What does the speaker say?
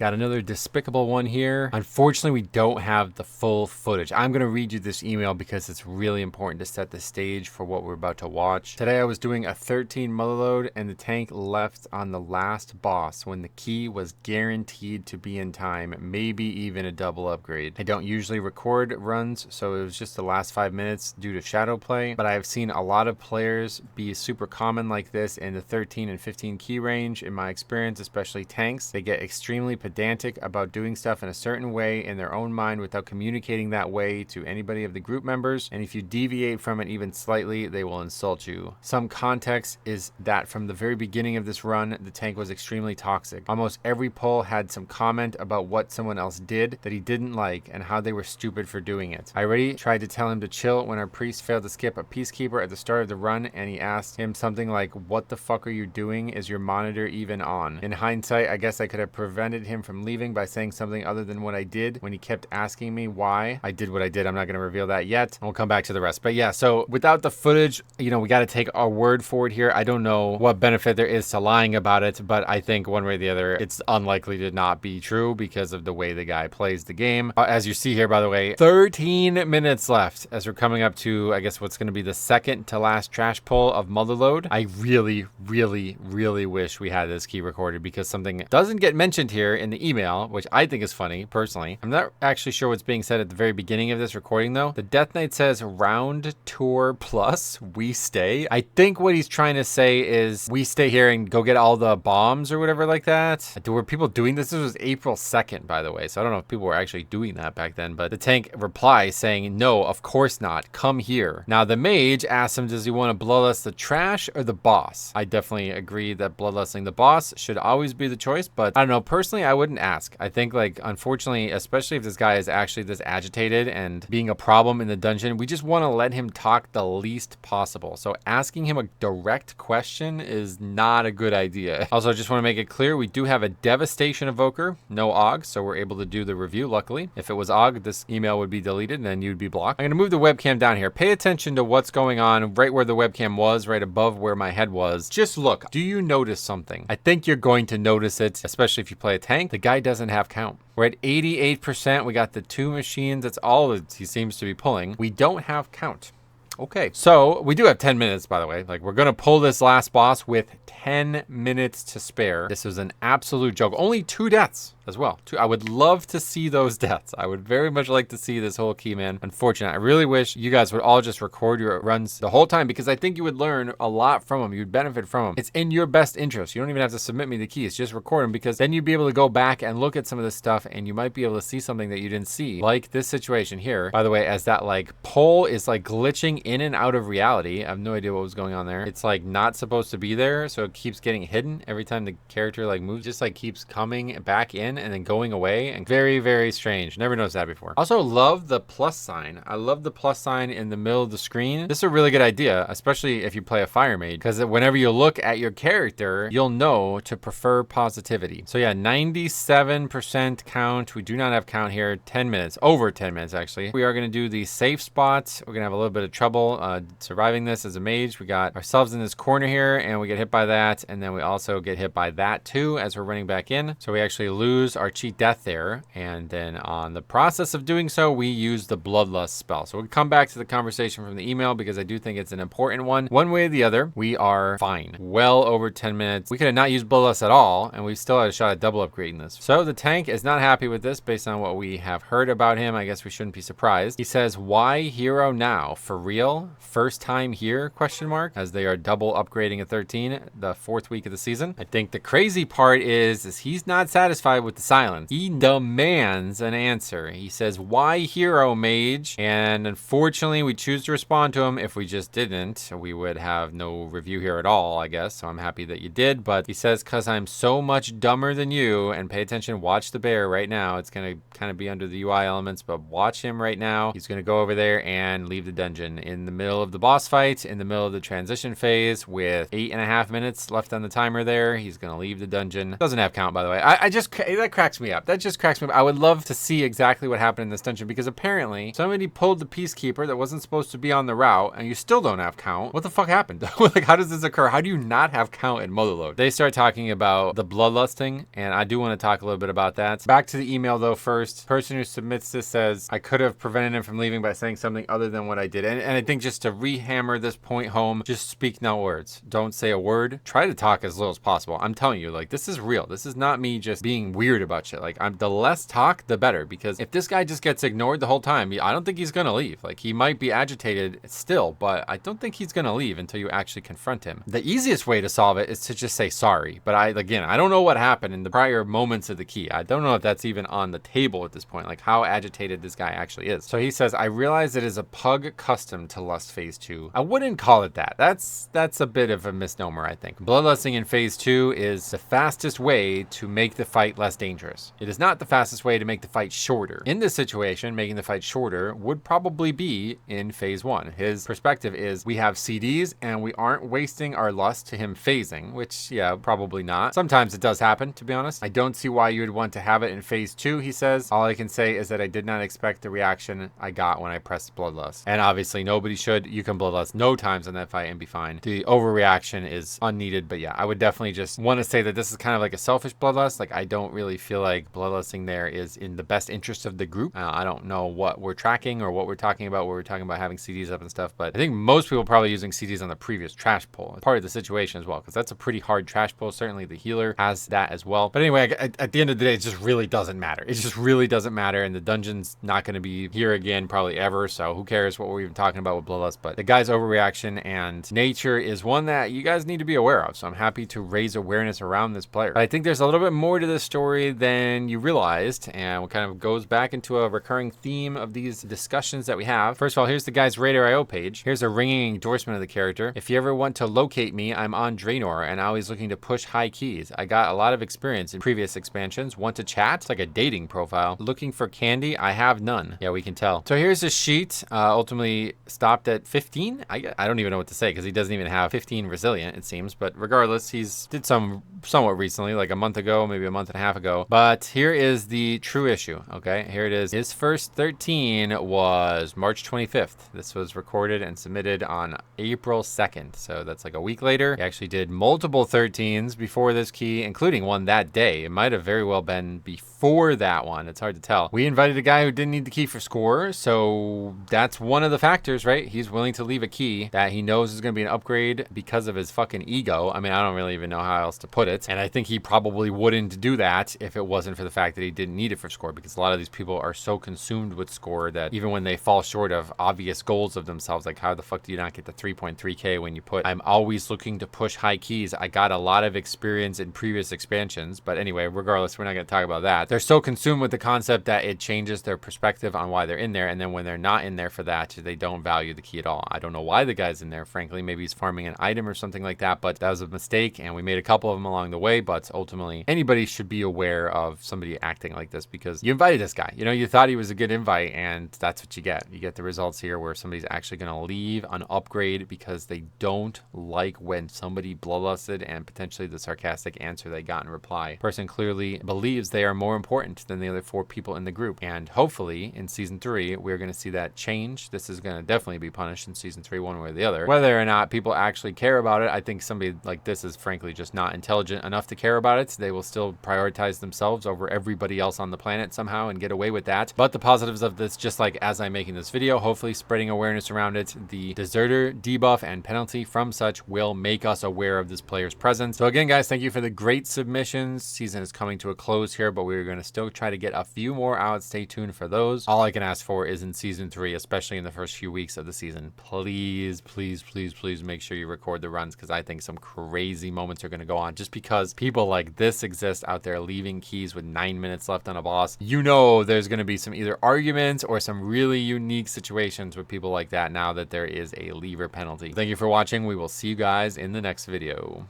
Got another despicable one here. Unfortunately, we don't have the full footage. I'm going to read you this email because it's really important to set the stage for what we're about to watch. Today, I was doing a 13 mother load and the tank left on the last boss when the key was guaranteed to be in time, maybe even a double upgrade. I don't usually record runs, so it was just the last 5 minutes due to shadow play, but I've seen a lot of players be super common like this in the 13 and 15 key range. In my experience, especially tanks, they get extremely pedantic about doing stuff in a certain way in their own mind without communicating that way to anybody of the group members, and if you deviate from it even slightly, they will insult you. Some context is that from the very beginning of this run, the tank was extremely toxic. Almost every poll had some comment about what someone else did that he didn't like and how they were stupid for doing it. I already tried to tell him to chill when our priest failed to skip a peacekeeper at the start of the run, and he asked him something like, "What the fuck are you doing? Is your monitor even on?" In hindsight, I guess I could have prevented him from leaving by saying something other than what I did when he kept asking me why I did what I did. I'm not going to reveal that yet. We'll come back to the rest. But yeah, so without the footage, we got to take our word for it here. I don't know what benefit there is to lying about it, but I think one way or the other, it's unlikely to not be true because of the way the guy plays the game. As you see here, by the way, 13 minutes left as we're coming up to, I guess, what's going to be the second to last trash pull of Mother Load. I really, really, really wish we had this key recorded because something doesn't get mentioned here in the email, which I think is funny, personally. I'm not actually sure what's being said at the very beginning of this recording, though. The Death Knight says, "Round tour plus, we stay." I think what he's trying to say is, we stay here and go get all the bombs or whatever like that. Were people doing this? This was April 2nd, by the way, so I don't know if people were actually doing that back then, but the tank replies saying, "No, of course not. Come here." Now, the mage asks him, does he want to bloodlust the trash or the boss? I definitely agree that bloodlusting the boss should always be the choice, but I don't know. Personally, I wouldn't ask. I think, unfortunately, especially if this guy is actually this agitated and being a problem in the dungeon, we just want to let him talk the least possible. So asking him a direct question is not a good idea. Also, I just want to make it clear, we do have a Devastation Evoker, no Og, so we're able to do the review, luckily. If it was Og, this email would be deleted and then you'd be blocked. I'm going to move the webcam down here. Pay attention to what's going on right where the webcam was, right above where my head was. Just look. Do you notice something? I think you're going to notice it, especially if you play a tank. The guy doesn't have count. We're at 88%. We got the 2 machines. That's all that he seems to be pulling. We don't have count. Okay, so we do have 10 minutes, by the way. We're going to pull this last boss with 10 minutes to spare. This was an absolute joke. Only 2 deaths as well. I would love to see those deaths. I would very much like to see this whole key man. Unfortunately, I really wish you guys would all just record your runs the whole time because I think you would learn a lot from them. You'd benefit from them. It's in your best interest. You don't even have to submit me the keys. Just record them because then you'd be able to go back and look at some of this stuff and you might be able to see something that you didn't see. Like this situation here, by the way, as that pole is glitching in and out of reality. I have no idea what was going on there. It's not supposed to be there, so it keeps getting hidden every time the character moves. Just keeps coming back in and then going away, and very, very strange. Never noticed that before. Also love the plus sign. I love the plus sign in the middle of the screen. This is a really good idea, especially if you play a fire mage, because whenever you look at your character, you'll know to prefer positivity. So yeah, 97% count. We do not have count here. 10 minutes, over 10 minutes actually. We are going to do the safe spot. We're going to have a little bit of trouble surviving this as a mage. We got ourselves in this corner here and we get hit by that, and then we also get hit by that too as we're running back in. So we actually lose our cheat death there, and then on the process of doing so, we use the bloodlust spell. So we'll come back to the conversation from the email because I do think it's an important one. One way or the other, we are fine. Well over 10 minutes. We could have not used bloodlust at all, and we still had a shot at double upgrading this. So the tank is not happy with this based on what we have heard about him. I guess we shouldn't be surprised. He says, "Why hero now? For real? First time here?" Question mark. As they are double upgrading a 13, the 4th week of the season. I think the crazy part is he's not satisfied with the silence. He demands an answer. He says, "Why hero, mage?" And unfortunately, we choose to respond to him. If we just didn't, we would have no review here at all, I guess. So I'm happy that you did. But he says, "Cause I'm so much dumber than you." And pay attention, watch the bear right now. It's going to kind of be under the UI elements, but watch him right now. He's going to go over there and leave the dungeon in the middle of the boss fight, in the middle of the transition phase with 8.5 minutes left on the timer there. He's going to leave the dungeon. Doesn't have count, by the way. that cracks me up. That just cracks me up. I would love to see exactly what happened in this dungeon, because apparently somebody pulled the Peacekeeper that wasn't supposed to be on the route, and you still don't have count. What the fuck happened? Like, how does this occur? How do you not have count in Motherload? They start talking about the bloodlusting, and I do want to talk a little bit about that. Back to the email though first. Person who submits this says, I could have prevented him from leaving by saying something other than what I did. And I think just to re-hammer this point home, just speak no words. Don't say a word. Try to talk as little as possible. I'm telling you, like, this is real. This is not me just being weird about shit. Like, the less talk, the better. Because if this guy just gets ignored the whole time, I don't think he's gonna leave. Like, he might be agitated still, but I don't think he's gonna leave until you actually confront him. The easiest way to solve it is to just say sorry. But I don't know what happened in the prior moments of the key. I don't know if that's even on the table at this point, like how agitated this guy actually is. So he says, I realize it is a pug custom to Lust Phase 2. I wouldn't call it that. That's a bit of a misnomer, I think. Bloodlusting in Phase 2 is the fastest way to make the fight less dangerous. It is not the fastest way to make the fight shorter. In this situation, making the fight shorter would probably be in Phase 1. His perspective is, we have CDs and we aren't wasting our lust to him phasing, which, yeah, probably not. Sometimes it does happen, to be honest. I don't see why you would want to have it in Phase 2, he says. All I can say is that I did not expect the reaction I got when I pressed Bloodlust. And obviously nobody should. You can Bloodlust no times in that fight and be fine. The overreaction is unneeded, but yeah, I would definitely just want to say that this is kind of like a selfish Bloodlust. Like, I don't really feel like Bloodlusting there is in the best interest of the group. I don't know what we're tracking or what we're talking about where we're talking about having CDs up and stuff, but I think most people probably using CDs on the previous trash pull. It's part of the situation as well, because that's a pretty hard trash pull. Certainly the healer has that as well. But anyway, at the end of the day, it just really doesn't matter. It just really doesn't matter, and the dungeon's not going to be here again probably ever, so who cares what we're even talking about with Bloodlust. But the guy's overreaction and nature is one that you guys need to be aware of, so I'm happy to raise awareness around this player. But I think there's a little bit more to this story than you realized, and it kind of goes back into a recurring theme of these discussions that we have. First of all, here's the guy's Radar.io page. Here's a ringing endorsement of the character. If you ever want to locate me, I'm on Draenor and always looking to push high keys. I got a lot of experience in previous expansions. Want to chat? It's like a dating profile. Looking for candy? I have none. Yeah, we can tell. So here's his sheet. Ultimately stopped at 15. I don't even know what to say, because he doesn't even have 15 resilient, it seems. But regardless, he's did some somewhat recently, like a month ago, maybe a month and a half ago. But here is the true issue. Okay, here it is. His first 13 was March 25th. This was recorded and submitted on April 2nd. So that's like a week later. He actually did multiple 13s before this key, including one that day. It might have very well been before that one. It's hard to tell. We invited a guy who didn't need the key for score, so that's one of the factors, right? He's willing to leave a key that he knows is going to be an upgrade because of his fucking ego. I mean, I don't really even know how else to put it. And I think he probably wouldn't do that if it wasn't for the fact that he didn't need it for score, because a lot of these people are so consumed with score that even when they fall short of obvious goals of themselves, like how the fuck do you not get the 3.3k when you put, I'm always looking to push high keys. I got a lot of experience in previous expansions, but anyway, regardless, we're not going to talk about that. They're so consumed with the concept that it changes their perspective on why they're in there, and then when they're not in there for that, they don't value the key at all. I don't know why the guy's in there, frankly. Maybe he's farming an item or something like that, but that was a mistake, and we made a couple of them along the way. But ultimately, anybody should be aware of somebody acting like this, because you invited this guy. You know, you thought he was a good invite, and that's what you get. You get the results here where somebody's actually going to leave an upgrade because they don't like when somebody bloodlusted, and potentially the sarcastic answer they got in reply. Person clearly believes they are more important than the other 4 people in the group, and hopefully in season 3 we're going to see that change. This is going to definitely be punished in season 3 one way or the other. Whether or not people actually care about it, I think somebody like this is frankly just not intelligent enough to care about it. They will still prioritize themselves over everybody else on the planet somehow and get away with that. But the positives of this, just like as I'm making this video, hopefully spreading awareness around it, the deserter debuff and penalty from such will make us aware of this player's presence. So again, guys, thank you for the great submissions. Season is coming to a close here, but we're going to still try to get a few more out. Stay tuned for those. All I can ask for is in season 3, especially in the first few weeks of the season, please, please, please, please make sure you record the runs, because I think some crazy moments are going to go on just because people like this exist out there leaving keys with 9 minutes left on a boss. You know, there's going to be some either arguments or some really unique situations with people like that now that there is a leaver penalty. Thank you for watching. We will see you guys in the next video.